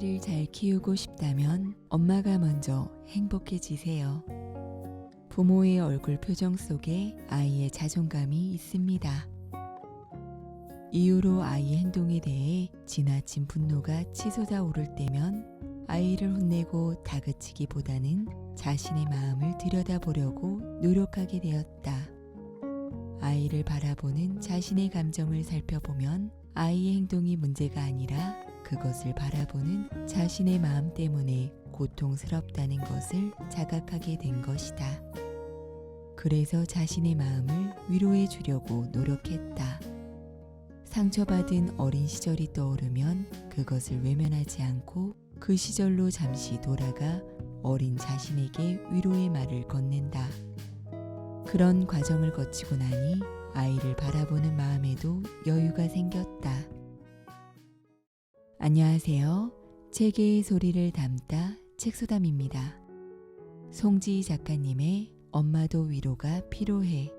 아이를 잘 키우고 싶다면 엄마가 먼저 행복해지세요. 부모의 얼굴 표정 속에 아이의 자존감이 있습니다. 이후로 아이의 행동에 대해 지나친 분노가 치솟아 오를 때면 아이를 혼내고 다그치기보다는 자신의 마음을 들여다보려고 노력하게 되었다. 아이를 바라보는 자신의 감정을 살펴보면 아이의 행동이 문제가 아니라 그것을 바라보는 자신의 마음 때문에 고통스럽다는 것을 자각하게 된 것이다. 그래서 자신의 마음을 위로해 주려고 노력했다. 상처받은 어린 시절이 떠오르면 그것을 외면하지 않고 그 시절로 잠시 돌아가 어린 자신에게 위로의 말을 건넨다. 그런 과정을 거치고 나니 아이를 바라보는 마음에도 여유가 생겼다. 안녕하세요. 책의 소리를 담다 책소담입니다. 송지희 작가님의 엄마도 위로가 필요해.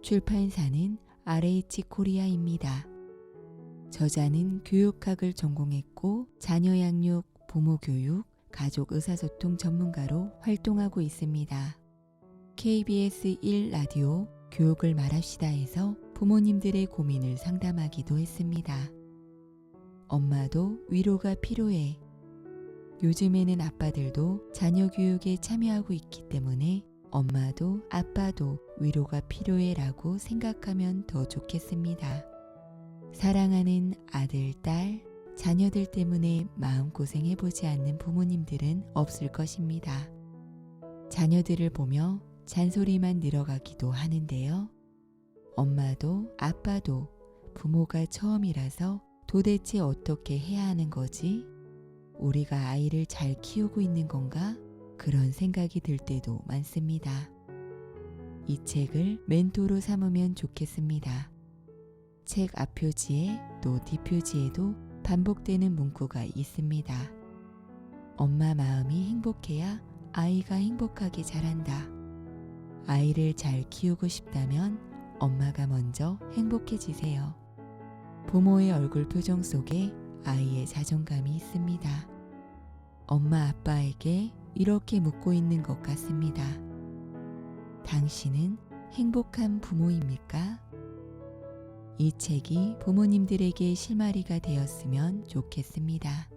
출판사는 RH 코리아입니다. 저자는 교육학을 전공했고 자녀 양육, 부모 교육, 가족 의사소통 전문가로 활동하고 있습니다. KBS 1라디오 교육을 말합시다에서 부모님들의 고민을 상담하기도 했습니다. 엄마도 위로가 필요해. 요즘에는 아빠들도 자녀 교육에 참여하고 있기 때문에 엄마도 아빠도 위로가 필요해 라고 생각하면 더 좋겠습니다. 사랑하는 아들, 딸, 자녀들 때문에 마음고생해보지 않는 부모님들은 없을 것입니다. 자녀들을 보며 잔소리만 늘어가기도 하는데요. 엄마도 아빠도 부모가 처음이라서 도대체 어떻게 해야 하는 거지? 우리가 아이를 잘 키우고 있는 건가? 그런 생각이 들 때도 많습니다. 이 책을 멘토로 삼으면 좋겠습니다. 책 앞표지에 또 뒷표지에도 반복되는 문구가 있습니다. 엄마 마음이 행복해야 아이가 행복하게 자란다. 아이를 잘 키우고 싶다면 엄마가 먼저 행복해지세요. 부모의 얼굴 표정 속에 아이의 자존감이 있습니다. 엄마 아빠에게 이렇게 묻고 있는 것 같습니다. 당신은 행복한 부모입니까? 이 책이 부모님들에게 실마리가 되었으면 좋겠습니다.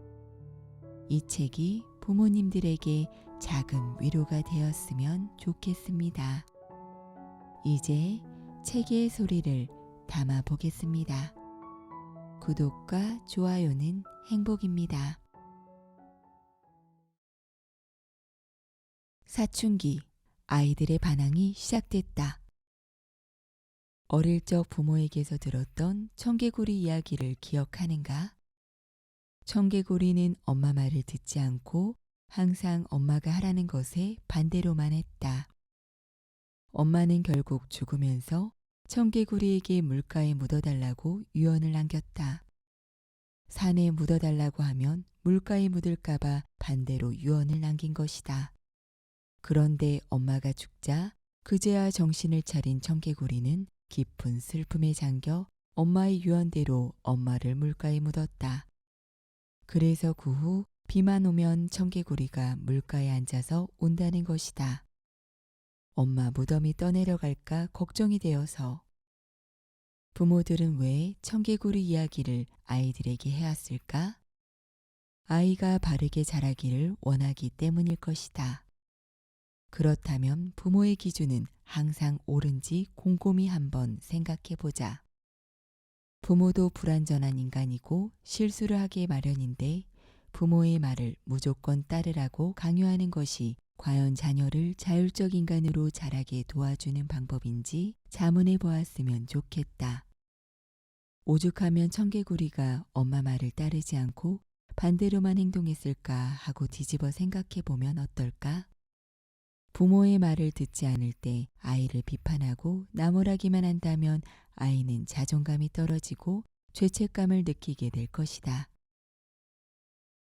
이 책이 부모님들에게 작은 위로가 되었으면 좋겠습니다. 이제 책의 소리를 담아 보겠습니다. 구독과 좋아요는 행복입니다. 사춘기, 아이들의 반항이 시작됐다. 어릴 적 부모에게서 들었던 청개구리 이야기를 기억하는가? 청개구리는 엄마 말을 듣지 않고 항상 엄마가 하라는 것에 반대로만 했다. 엄마는 결국 죽으면서 청개구리에게 물가에 묻어달라고 유언을 남겼다. 산에 묻어달라고 하면 물가에 묻을까봐 반대로 유언을 남긴 것이다. 그런데 엄마가 죽자 그제야 정신을 차린 청개구리는 깊은 슬픔에 잠겨 엄마의 유언대로 엄마를 물가에 묻었다. 그래서 그 후 비만 오면 청개구리가 물가에 앉아서 온다는 것이다. 엄마 무덤이 떠내려갈까 걱정이 되어서. 부모들은 왜 청개구리 이야기를 아이들에게 해왔을까? 아이가 바르게 자라기를 원하기 때문일 것이다. 그렇다면 부모의 기준은 항상 옳은지 곰곰이 한번 생각해보자. 부모도 불완전한 인간이고 실수를 하기 마련인데 부모의 말을 무조건 따르라고 강요하는 것이 과연 자녀를 자율적 인간으로 자라게 도와주는 방법인지 자문해 보았으면 좋겠다. 오죽하면 청개구리가 엄마 말을 따르지 않고 반대로만 행동했을까 하고 뒤집어 생각해 보면 어떨까? 부모의 말을 듣지 않을 때 아이를 비판하고 나무라기만 한다면 아이는 자존감이 떨어지고 죄책감을 느끼게 될 것이다.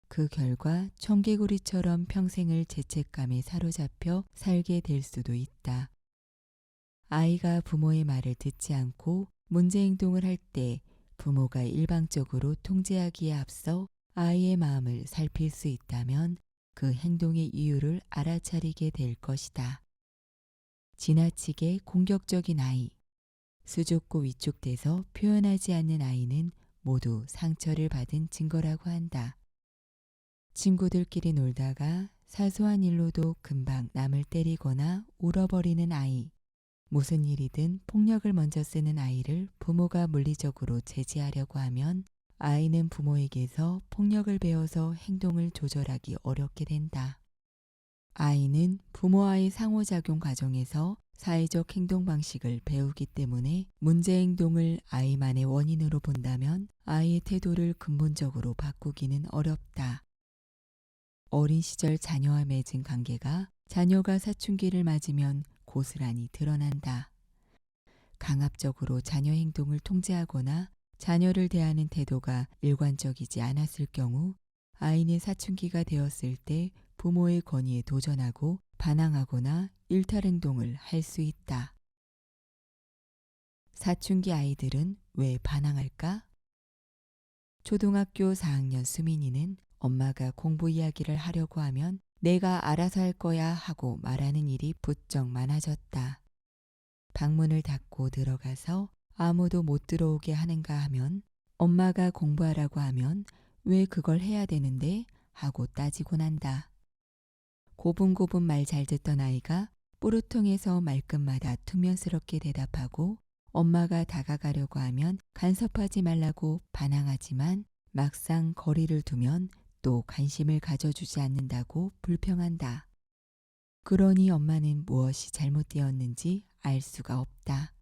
그 결과 청개구리처럼 평생을 죄책감에 사로잡혀 살게 될 수도 있다. 아이가 부모의 말을 듣지 않고 문제 행동을 할 때 부모가 일방적으로 통제하기에 앞서 아이의 마음을 살필 수 있다면 그 행동의 이유를 알아차리게 될 것이다. 지나치게 공격적인 아이, 수줍고 위축돼서 표현하지 않는 아이는 모두 상처를 받은 증거라고 한다. 친구들끼리 놀다가 사소한 일로도 금방 남을 때리거나 울어버리는 아이, 무슨 일이든 폭력을 먼저 쓰는 아이를 부모가 물리적으로 제지하려고 하면 아이는 부모에게서 폭력을 배워서 행동을 조절하기 어렵게 된다. 아이는 부모와의 상호작용 과정에서 사회적 행동 방식을 배우기 때문에 문제 행동을 아이만의 원인으로 본다면 아이의 태도를 근본적으로 바꾸기는 어렵다. 어린 시절 자녀와 맺은 관계가 자녀가 사춘기를 맞으면 고스란히 드러난다. 강압적으로 자녀 행동을 통제하거나 자녀를 대하는 태도가 일관적이지 않았을 경우 아이는 사춘기가 되었을 때 부모의 권위에 도전하고 반항하거나 일탈 행동을 할 수 있다. 사춘기 아이들은 왜 반항할까? 초등학교 4학년 수민이는 엄마가 공부 이야기를 하려고 하면 내가 알아서 할 거야 하고 말하는 일이 부쩍 많아졌다. 방문을 닫고 들어가서 아무도 못 들어오게 하는가 하면 엄마가 공부하라고 하면 왜 그걸 해야 되는데 하고 따지곤 한다. 고분고분 말 잘 듣던 아이가 뿌르통에서 말끝마다 퉁명스럽게 대답하고 엄마가 다가가려고 하면 간섭하지 말라고 반항하지만 막상 거리를 두면 또 관심을 가져주지 않는다고 불평한다. 그러니 엄마는 무엇이 잘못되었는지 알 수가 없다.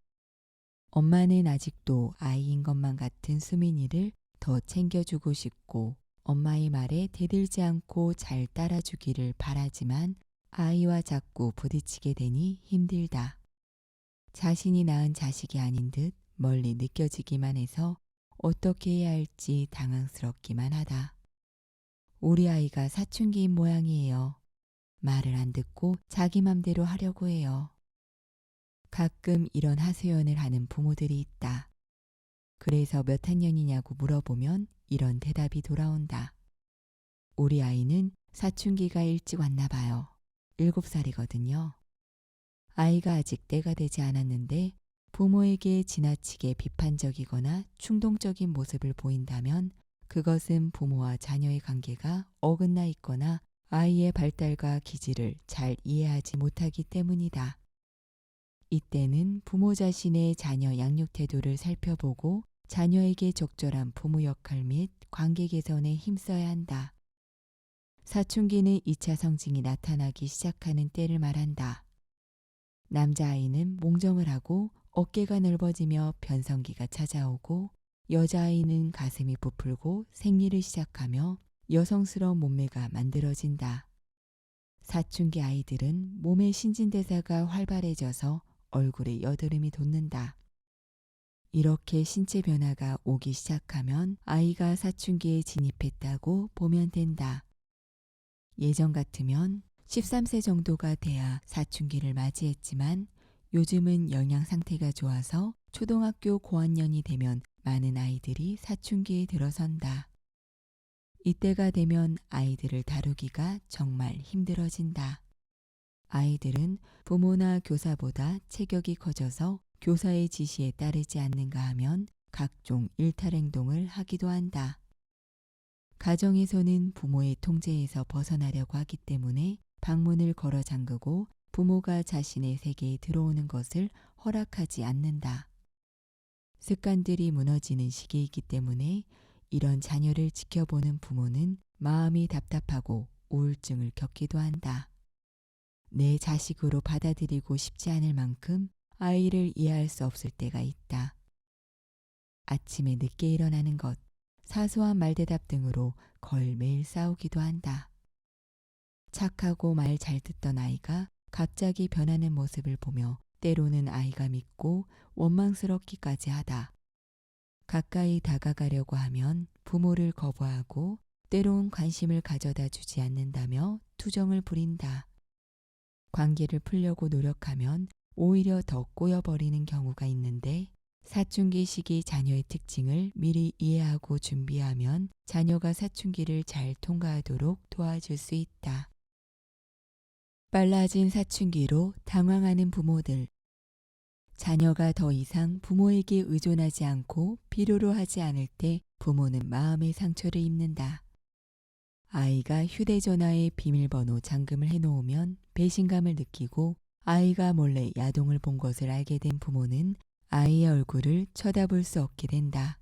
엄마는 아직도 아이인 것만 같은 수민이를 더 챙겨주고 싶고 엄마의 말에 대들지 않고 잘 따라주기를 바라지만 아이와 자꾸 부딪히게 되니 힘들다. 자신이 낳은 자식이 아닌 듯 멀리 느껴지기만 해서 어떻게 해야 할지 당황스럽기만 하다. 우리 아이가 사춘기인 모양이에요. 말을 안 듣고 자기 맘대로 하려고 해요. 가끔 이런 하소연을 하는 부모들이 있다. 그래서 몇 학년이냐고 물어보면 이런 대답이 돌아온다. 우리 아이는 사춘기가 일찍 왔나 봐요. 7살이거든요. 아이가 아직 때가 되지 않았는데 부모에게 지나치게 비판적이거나 충동적인 모습을 보인다면 그것은 부모와 자녀의 관계가 어긋나 있거나 아이의 발달과 기질을 잘 이해하지 못하기 때문이다. 이때는 부모 자신의 자녀 양육 태도를 살펴보고 자녀에게 적절한 부모 역할 및 관계 개선에 힘써야 한다. 사춘기는 2차 성징이 나타나기 시작하는 때를 말한다. 남자아이는 몽정을 하고 어깨가 넓어지며 변성기가 찾아오고 여자아이는 가슴이 부풀고 생리를 시작하며 여성스러운 몸매가 만들어진다. 사춘기 아이들은 몸의 신진대사가 활발해져서 얼굴에 여드름이 돋는다. 이렇게 신체 변화가 오기 시작하면 아이가 사춘기에 진입했다고 보면 된다. 예전 같으면 13세 정도가 돼야 사춘기를 맞이했지만 요즘은 영양 상태가 좋아서 초등학교 고학년이 되면 많은 아이들이 사춘기에 들어선다. 이때가 되면 아이들을 다루기가 정말 힘들어진다. 아이들은 부모나 교사보다 체격이 커져서 교사의 지시에 따르지 않는가 하면 각종 일탈 행동을 하기도 한다. 가정에서는 부모의 통제에서 벗어나려고 하기 때문에 방문을 걸어 잠그고 부모가 자신의 세계에 들어오는 것을 허락하지 않는다. 습관들이 무너지는 시기이기 때문에 이런 자녀를 지켜보는 부모는 마음이 답답하고 우울증을 겪기도 한다. 내 자식으로 받아들이고 싶지 않을 만큼 아이를 이해할 수 없을 때가 있다. 아침에 늦게 일어나는 것, 사소한 말대답 등으로 거의 매일 싸우기도 한다. 착하고 말 잘 듣던 아이가 갑자기 변하는 모습을 보며 때로는 아이가 믿고 원망스럽기까지 하다. 가까이 다가가려고 하면 부모를 거부하고 때론 관심을 가져다 주지 않는다며 투정을 부린다. 관계를 풀려고 노력하면 오히려 더 꼬여버리는 경우가 있는데 사춘기 시기 자녀의 특징을 미리 이해하고 준비하면 자녀가 사춘기를 잘 통과하도록 도와줄 수 있다. 빨라진 사춘기로 당황하는 부모들. 자녀가 더 이상 부모에게 의존하지 않고 필요로 하지 않을 때 부모는 마음의 상처를 입는다. 아이가 휴대전화에 비밀번호 잠금을 해놓으면 배신감을 느끼고 아이가 몰래 야동을 본 것을 알게 된 부모는 아이의 얼굴을 쳐다볼 수 없게 된다.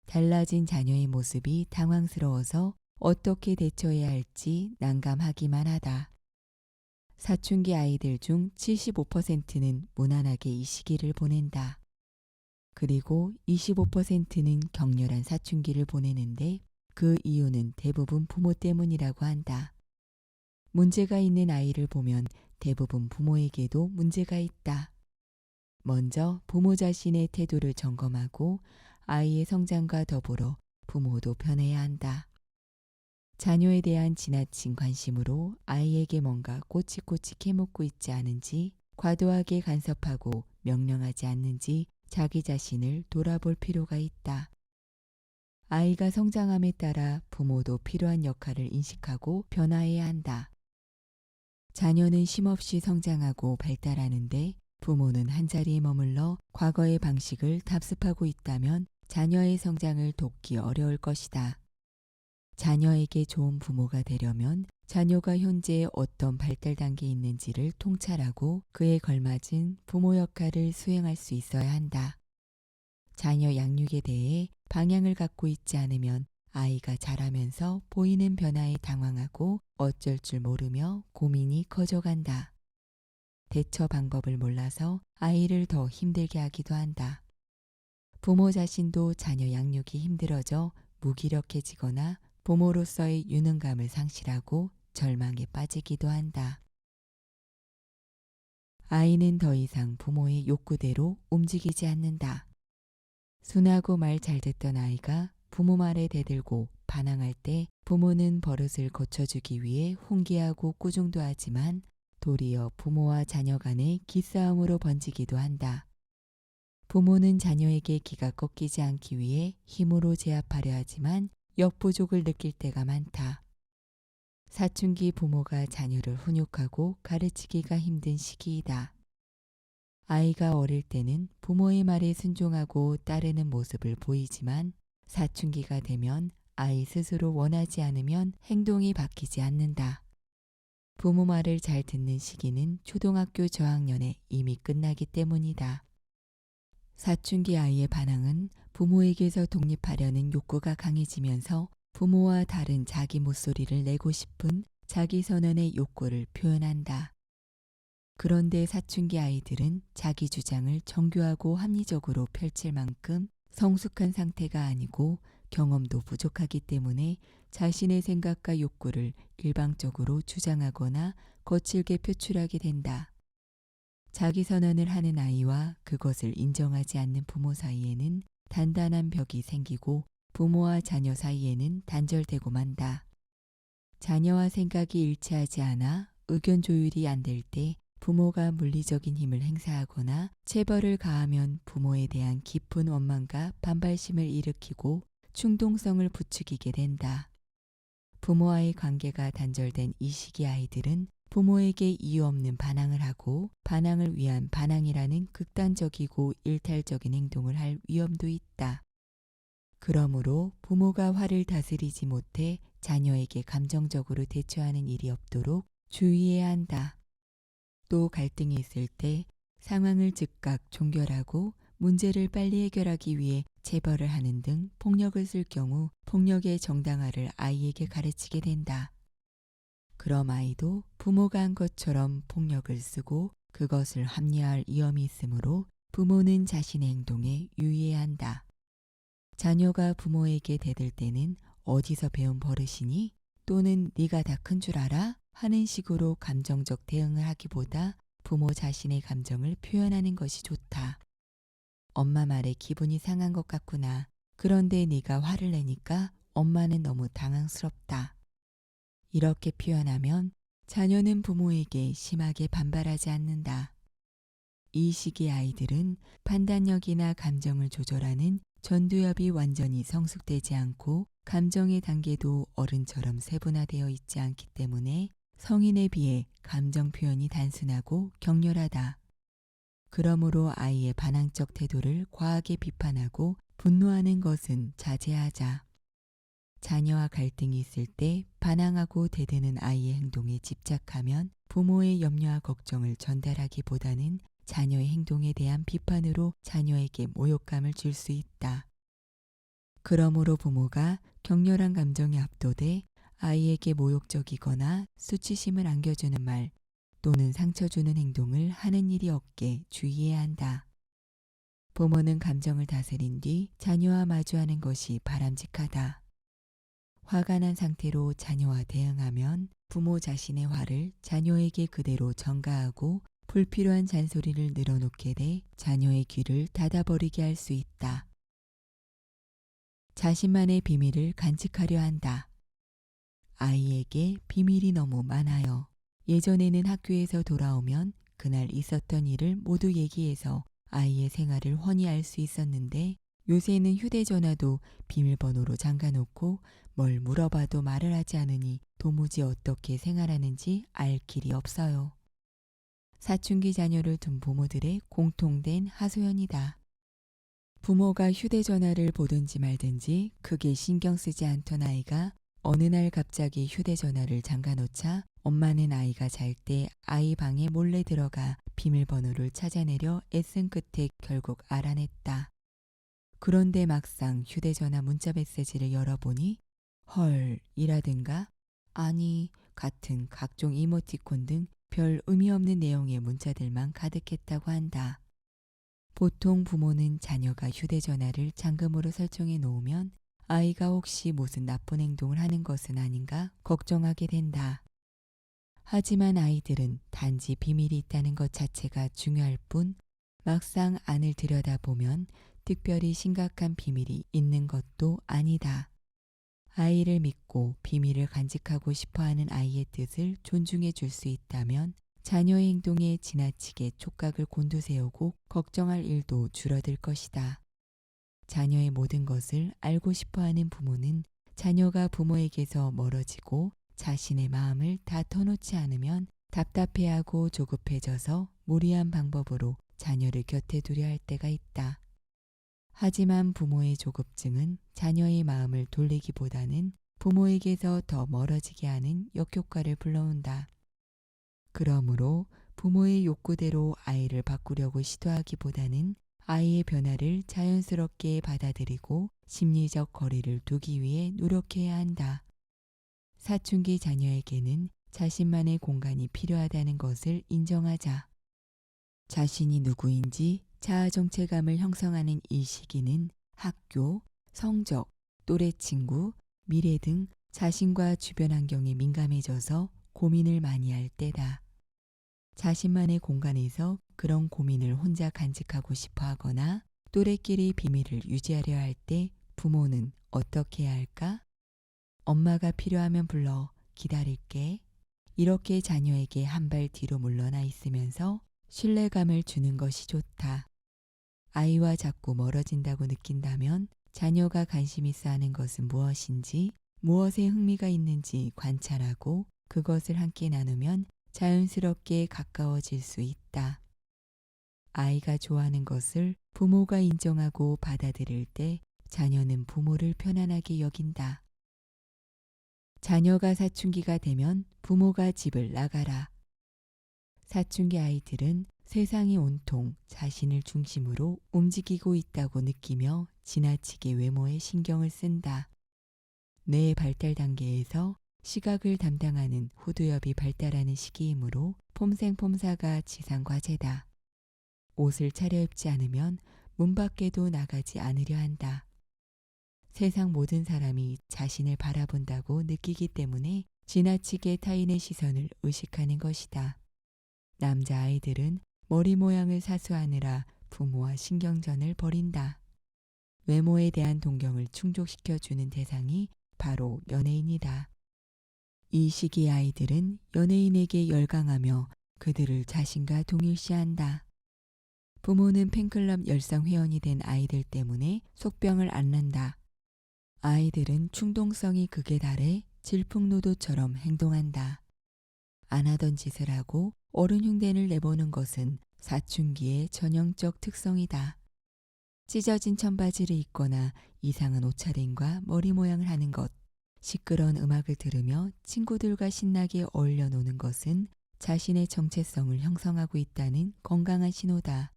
달라진 자녀의 모습이 당황스러워서 어떻게 대처해야 할지 난감하기만 하다. 사춘기 아이들 중 75%는 무난하게 이 시기를 보낸다. 그리고 25%는 격렬한 사춘기를 보내는데 그 이유는 대부분 부모 때문이라고 한다. 문제가 있는 아이를 보면 대부분 부모에게도 문제가 있다. 먼저 부모 자신의 태도를 점검하고 아이의 성장과 더불어 부모도 변해야 한다. 자녀에 대한 지나친 관심으로 아이에게 뭔가 꼬치꼬치 캐묻고 있지 않은지, 과도하게 간섭하고 명령하지 않는지 자기 자신을 돌아볼 필요가 있다. 아이가 성장함에 따라 부모도 필요한 역할을 인식하고 변화해야 한다. 자녀는 쉼없이 성장하고 발달하는데 부모는 한자리에 머물러 과거의 방식을 답습하고 있다면 자녀의 성장을 돕기 어려울 것이다. 자녀에게 좋은 부모가 되려면 자녀가 현재 어떤 발달 단계에 있는지를 통찰하고 그에 걸맞은 부모 역할을 수행할 수 있어야 한다. 자녀 양육에 대해 방향을 갖고 있지 않으면 아이가 자라면서 보이는 변화에 당황하고 어쩔 줄 모르며 고민이 커져간다. 대처 방법을 몰라서 아이를 더 힘들게 하기도 한다. 부모 자신도 자녀 양육이 힘들어져 무기력해지거나 부모로서의 유능감을 상실하고 절망에 빠지기도 한다. 아이는 더 이상 부모의 욕구대로 움직이지 않는다. 순하고 말 잘 듣던 아이가 부모 말에 대들고 반항할 때 부모는 버릇을 고쳐주기 위해 훈계하고 꾸중도 하지만 도리어 부모와 자녀 간의 기싸움으로 번지기도 한다. 부모는 자녀에게 기가 꺾이지 않기 위해 힘으로 제압하려 하지만 역부족을 느낄 때가 많다. 사춘기 부모가 자녀를 훈육하고 가르치기가 힘든 시기이다. 아이가 어릴 때는 부모의 말에 순종하고 따르는 모습을 보이지만 사춘기가 되면 아이 스스로 원하지 않으면 행동이 바뀌지 않는다. 부모 말을 잘 듣는 시기는 초등학교 저학년에 이미 끝나기 때문이다. 사춘기 아이의 반항은 부모에게서 독립하려는 욕구가 강해지면서 부모와 다른 자기 목소리를 내고 싶은 자기 선언의 욕구를 표현한다. 그런데 사춘기 아이들은 자기 주장을 정교하고 합리적으로 펼칠 만큼 성숙한 상태가 아니고 경험도 부족하기 때문에 자신의 생각과 욕구를 일방적으로 주장하거나 거칠게 표출하게 된다. 자기 선언을 하는 아이와 그것을 인정하지 않는 부모 사이에는 단단한 벽이 생기고 부모와 자녀 사이에는 단절되고 만다. 자녀와 생각이 일치하지 않아 의견 조율이 안 될 때 부모가 물리적인 힘을 행사하거나 체벌을 가하면 부모에 대한 깊은 원망과 반발심을 일으키고 충동성을 부추기게 된다. 부모와의 관계가 단절된 이 시기 아이들은 부모에게 이유 없는 반항을 하고 반항을 위한 반항이라는 극단적이고 일탈적인 행동을 할 위험도 있다. 그러므로 부모가 화를 다스리지 못해 자녀에게 감정적으로 대처하는 일이 없도록 주의해야 한다. 또 갈등이 있을 때 상황을 즉각 종결하고 문제를 빨리 해결하기 위해 체벌을 하는 등 폭력을 쓸 경우 폭력의 정당화를 아이에게 가르치게 된다. 그럼 아이도 부모가 한 것처럼 폭력을 쓰고 그것을 합리화할 위험이 있으므로 부모는 자신의 행동에 유의해야 한다. 자녀가 부모에게 대들 때는 어디서 배운 버릇이니? 또는 네가 다 큰 줄 알아? 하는 식으로 감정적 대응을 하기보다 부모 자신의 감정을 표현하는 것이 좋다. 엄마 말에 기분이 상한 것 같구나. 그런데 네가 화를 내니까 엄마는 너무 당황스럽다. 이렇게 표현하면 자녀는 부모에게 심하게 반발하지 않는다. 이 시기 아이들은 판단력이나 감정을 조절하는 전두엽이 완전히 성숙되지 않고 감정의 단계도 어른처럼 세분화되어 있지 않기 때문에 성인에 비해 감정 표현이 단순하고 격렬하다. 그러므로 아이의 반항적 태도를 과하게 비판하고 분노하는 것은 자제하자. 자녀와 갈등이 있을 때 반항하고 대드는 아이의 행동에 집착하면 부모의 염려와 걱정을 전달하기보다는 자녀의 행동에 대한 비판으로 자녀에게 모욕감을 줄 수 있다. 그러므로 부모가 격렬한 감정에 압도돼 아이에게 모욕적이거나 수치심을 안겨주는 말 또는 상처 주는 행동을 하는 일이 없게 주의해야 한다. 부모는 감정을 다스린 뒤 자녀와 마주하는 것이 바람직하다. 화가 난 상태로 자녀와 대응하면 부모 자신의 화를 자녀에게 그대로 전가하고 불필요한 잔소리를 늘어놓게 돼 자녀의 귀를 닫아버리게 할 수 있다. 자신만의 비밀을 간직하려 한다. 아이에게 비밀이 너무 많아요. 예전에는 학교에서 돌아오면 그날 있었던 일을 모두 얘기해서 아이의 생활을 훤히 알 수 있었는데 요새는 휴대전화도 비밀번호로 잠가놓고 뭘 물어봐도 말을 하지 않으니 도무지 어떻게 생활하는지 알 길이 없어요. 사춘기 자녀를 둔 부모들의 공통된 하소연이다. 부모가 휴대전화를 보든지 말든지 크게 신경 쓰지 않던 아이가 어느 날 갑자기 휴대전화를 잠가놓자 엄마는 아이가 잘 때 아이 방에 몰래 들어가 비밀번호를 찾아내려 애쓴 끝에 결국 알아냈다. 그런데 막상 휴대전화 문자 메시지를 열어보니 헐 이라든가 아니 같은 각종 이모티콘 등 별 의미 없는 내용의 문자들만 가득했다고 한다. 보통 부모는 자녀가 휴대전화를 잠금으로 설정해 놓으면 아이가 혹시 무슨 나쁜 행동을 하는 것은 아닌가 걱정하게 된다. 하지만 아이들은 단지 비밀이 있다는 것 자체가 중요할 뿐 막상 안을 들여다보면 특별히 심각한 비밀이 있는 것도 아니다. 아이를 믿고 비밀을 간직하고 싶어하는 아이의 뜻을 존중해 줄 수 있다면 자녀의 행동에 지나치게 촉각을 곤두세우고 걱정할 일도 줄어들 것이다. 자녀의 모든 것을 알고 싶어하는 부모는 자녀가 부모에게서 멀어지고 자신의 마음을 다 터놓지 않으면 답답해하고 조급해져서 무리한 방법으로 자녀를 곁에 두려 할 때가 있다. 하지만 부모의 조급증은 자녀의 마음을 돌리기보다는 부모에게서 더 멀어지게 하는 역효과를 불러온다. 그러므로 부모의 욕구대로 아이를 바꾸려고 시도하기보다는 아이의 변화를 자연스럽게 받아들이고 심리적 거리를 두기 위해 노력해야 한다. 사춘기 자녀에게는 자신만의 공간이 필요하다는 것을 인정하자. 자신이 누구인지 자아 정체감을 형성하는 이 시기는 학교, 성적, 또래 친구, 미래 등 자신과 주변 환경에 민감해져서 고민을 많이 할 때다. 자신만의 공간에서 그런 고민을 혼자 간직하고 싶어 하거나 또래끼리 비밀을 유지하려 할 때 부모는 어떻게 해야 할까? 엄마가 필요하면 불러 기다릴게. 이렇게 자녀에게 한 발 뒤로 물러나 있으면서 신뢰감을 주는 것이 좋다. 아이와 자꾸 멀어진다고 느낀다면 자녀가 관심 있어 하는 것은 무엇인지, 무엇에 흥미가 있는지 관찰하고 그것을 함께 나누면 자연스럽게 가까워질 수 있다. 아이가 좋아하는 것을 부모가 인정하고 받아들일 때 자녀는 부모를 편안하게 여긴다. 자녀가 사춘기가 되면 부모가 집을 나가라. 사춘기 아이들은 세상이 온통 자신을 중심으로 움직이고 있다고 느끼며 지나치게 외모에 신경을 쓴다. 뇌의 발달 단계에서 시각을 담당하는 후두엽이 발달하는 시기이므로 폼생폼사가 지상 과제다. 옷을 차려입지 않으면 문 밖에도 나가지 않으려 한다. 세상 모든 사람이 자신을 바라본다고 느끼기 때문에 지나치게 타인의 시선을 의식하는 것이다. 남자아이들은 머리 모양을 사수하느라 부모와 신경전을 벌인다. 외모에 대한 동경을 충족시켜주는 대상이 바로 연예인이다. 이 시기 아이들은 연예인에게 열광하며 그들을 자신과 동일시한다. 부모는 팬클럽 열성 회원이 된 아이들 때문에 속병을 앓는다. 아이들은 충동성이 극에 달해 질풍노도처럼 행동한다. 안 하던 짓을 하고 어른 흉내를 내보는 것은 사춘기의 전형적 특성이다. 찢어진 청바지를 입거나 이상한 옷차림과 머리 모양을 하는 것, 시끄러운 음악을 들으며 친구들과 신나게 어울려 노는 것은 자신의 정체성을 형성하고 있다는 건강한 신호다.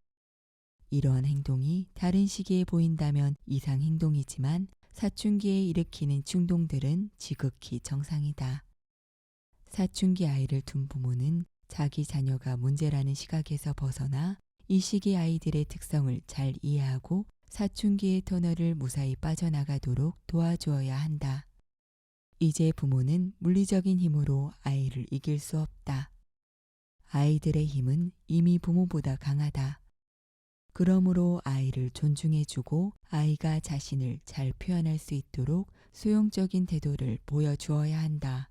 이러한 행동이 다른 시기에 보인다면 이상 행동이지만 사춘기에 일으키는 충동들은 지극히 정상이다. 사춘기 아이를 둔 부모는 자기 자녀가 문제라는 시각에서 벗어나 이 시기 아이들의 특성을 잘 이해하고 사춘기의 터널을 무사히 빠져나가도록 도와주어야 한다. 이제 부모는 물리적인 힘으로 아이를 이길 수 없다. 아이들의 힘은 이미 부모보다 강하다. 그러므로 아이를 존중해주고 아이가 자신을 잘 표현할 수 있도록 수용적인 태도를 보여주어야 한다.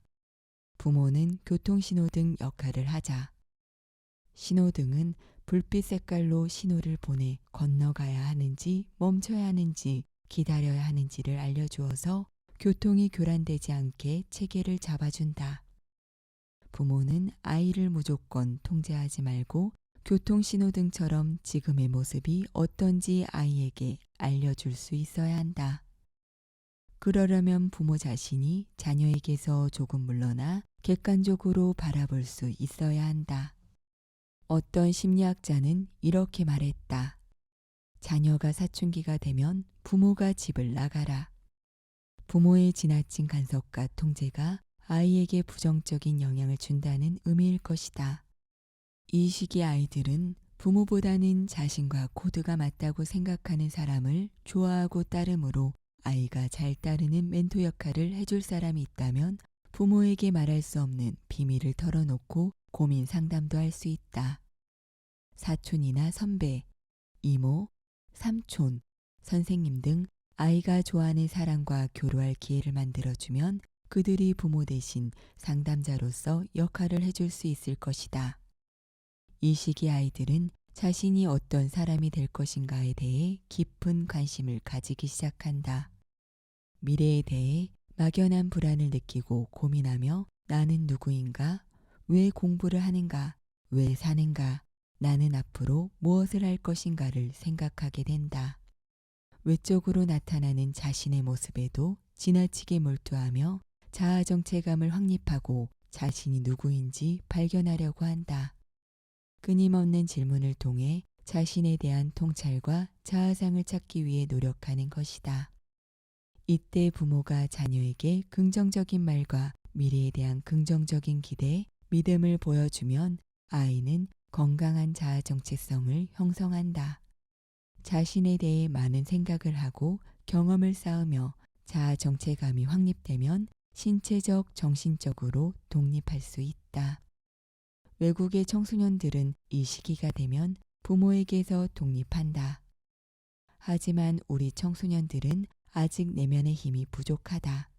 부모는 교통신호등 역할을 하자. 신호등은 불빛 색깔로 신호를 보내 건너가야 하는지 멈춰야 하는지 기다려야 하는지를 알려주어서 교통이 교란되지 않게 체계를 잡아준다. 부모는 아이를 무조건 통제하지 말고 교통신호등처럼 지금의 모습이 어떤지 아이에게 알려줄 수 있어야 한다. 그러려면 부모 자신이 자녀에게서 조금 물러나 객관적으로 바라볼 수 있어야 한다. 어떤 심리학자는 이렇게 말했다. 자녀가 사춘기가 되면 부모가 집을 나가라. 부모의 지나친 간섭과 통제가 아이에게 부정적인 영향을 준다는 의미일 것이다. 이 시기 아이들은 부모보다는 자신과 코드가 맞다고 생각하는 사람을 좋아하고 따르므로 아이가 잘 따르는 멘토 역할을 해줄 사람이 있다면 부모에게 말할 수 없는 비밀을 털어놓고 고민 상담도 할 수 있다. 사촌이나 선배, 이모, 삼촌, 선생님 등 아이가 좋아하는 사람과 교류할 기회를 만들어주면 그들이 부모 대신 상담자로서 역할을 해줄 수 있을 것이다. 이 시기 아이들은 자신이 어떤 사람이 될 것인가에 대해 깊은 관심을 가지기 시작한다. 미래에 대해 막연한 불안을 느끼고 고민하며 나는 누구인가? 왜 공부를 하는가? 왜 사는가? 나는 앞으로 무엇을 할 것인가를 생각하게 된다. 외적으로 나타나는 자신의 모습에도 지나치게 몰두하며 자아 정체감을 확립하고 자신이 누구인지 발견하려고 한다. 끊임없는 질문을 통해 자신에 대한 통찰과 자아상을 찾기 위해 노력하는 것이다. 이때 부모가 자녀에게 긍정적인 말과 미래에 대한 긍정적인 기대, 믿음을 보여주면 아이는 건강한 자아 정체성을 형성한다. 자신에 대해 많은 생각을 하고 경험을 쌓으며 자아 정체감이 확립되면 신체적, 정신적으로 독립할 수 있다. 외국의 청소년들은 이 시기가 되면 부모에게서 독립한다. 하지만 우리 청소년들은 아직 내면의 힘이 부족하다.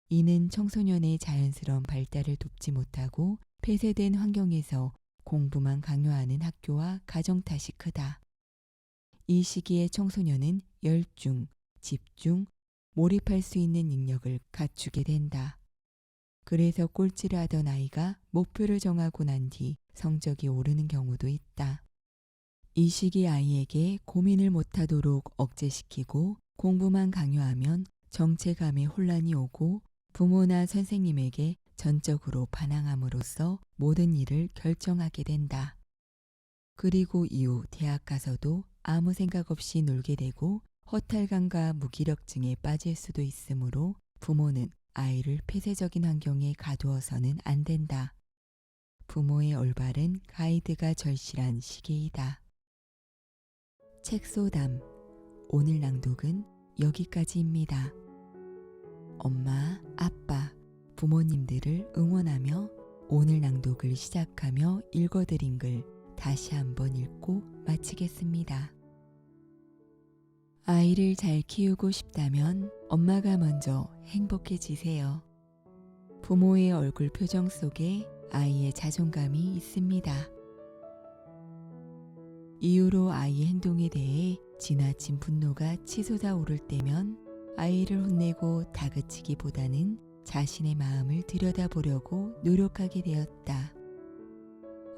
이는 청소년의 자연스러운 발달을 돕지 못하고 폐쇄된 환경에서 공부만 강요하는 학교와 가정 탓이 크다. 이 시기에 청소년은 열중, 집중, 몰입할 수 있는 능력을 갖추게 된다. 그래서 꼴찌를 하던 아이가 목표를 정하고 난 뒤 성적이 오르는 경우도 있다. 이 시기 아이에게 고민을 못하도록 억제시키고 공부만 강요하면 정체감에 혼란이 오고 부모나 선생님에게 전적으로 반항함으로써 모든 일을 결정하게 된다. 그리고 이후 대학 가서도 아무 생각 없이 놀게 되고 허탈감과 무기력증에 빠질 수도 있으므로 부모는 아이를 폐쇄적인 환경에 가두어서는 안 된다. 부모의 올바른 가이드가 절실한 시기이다. 책소담. 오늘 낭독은 여기까지입니다. 엄마, 아빠, 부모님들을 응원하며 오늘 낭독을 시작하며 읽어드린 글 다시 한번 읽고 마치겠습니다. 아이를 잘 키우고 싶다면 엄마가 먼저 행복해지세요. 부모의 얼굴 표정 속에 아이의 자존감이 있습니다. 이후로 아이의 행동에 대해 지나친 분노가 치솟아 오를 때면 아이를 혼내고 다그치기보다는 자신의 마음을 들여다보려고 노력하게 되었다.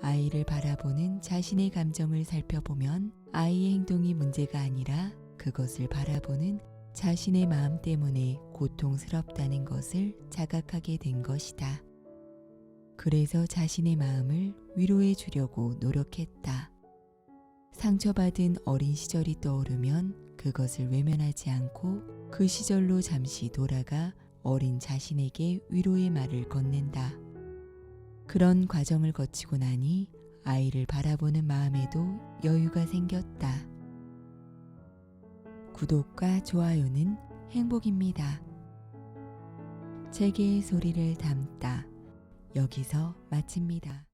아이를 바라보는 자신의 감정을 살펴보면 아이의 행동이 문제가 아니라 그것을 바라보는 자신의 마음 때문에 고통스럽다는 것을 자각하게 된 것이다. 그래서 자신의 마음을 위로해 주려고 노력했다. 상처받은 어린 시절이 떠오르면 그것을 외면하지 않고 그 시절로 잠시 돌아가 어린 자신에게 위로의 말을 건넨다. 그런 과정을 거치고 나니 아이를 바라보는 마음에도 여유가 생겼다. 구독과 좋아요는 행복입니다. 책의 소리를 담다. 여기서 마칩니다.